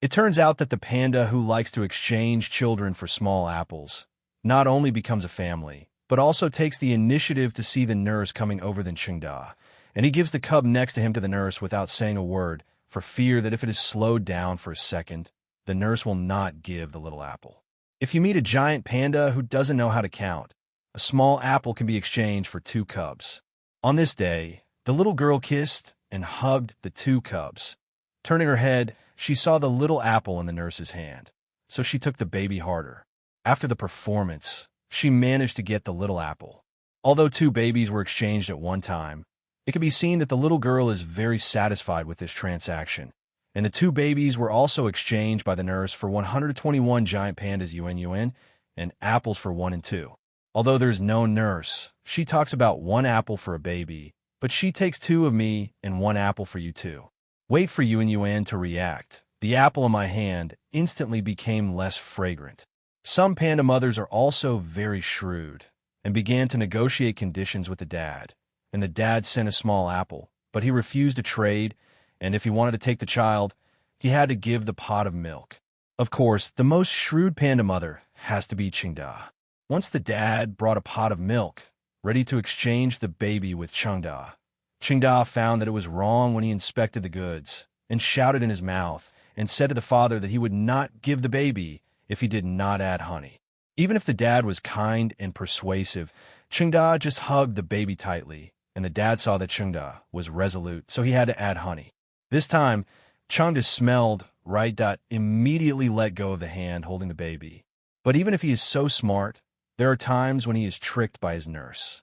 It turns out that the panda who likes to exchange children for small apples not only becomes a family, but also takes the initiative to see the nurse coming over than Chengda, and he gives the cub next to him to the nurse without saying a word, for fear that if it is slowed down for a second, the nurse will not give the little apple. If you meet a giant panda who doesn't know how to count, a small apple can be exchanged for 2 cubs. On this day, the little girl kissed and hugged the 2 cubs. Turning her head, she saw the little apple in the nurse's hand, so she took the baby harder. After the performance, she managed to get the little apple. Although 2 babies were exchanged at one time, it can be seen that the little girl is very satisfied with this transaction, and the 2 babies were also exchanged by the nurse for 121 giant pandas UN and apples for 1 and 2. Although there's no nurse, she talks about 1 apple for a baby, but she takes 2 of me and 1 apple for you too. Wait for UN to react. The apple in my hand instantly became less fragrant. Some panda mothers are also very shrewd and began to negotiate conditions with the dad, and the dad sent a small apple, but he refused to trade, and if he wanted to take the child, he had to give the pot of milk. Of course, the most shrewd panda mother has to be Chengda. Once the dad brought a pot of milk, ready to exchange the baby with Chengda, Chengda found that it was wrong when he inspected the goods, and shouted in his mouth, and said to the father that he would not give the baby if he did not add honey. Even if the dad was kind and persuasive, Chengda just hugged the baby tightly, and the dad saw that Chengda was resolute, so he had to add honey. This time, Chengda smelled right. Immediately let go of the hand holding the baby. But even if he is so smart, there are times when he is tricked by his nurse.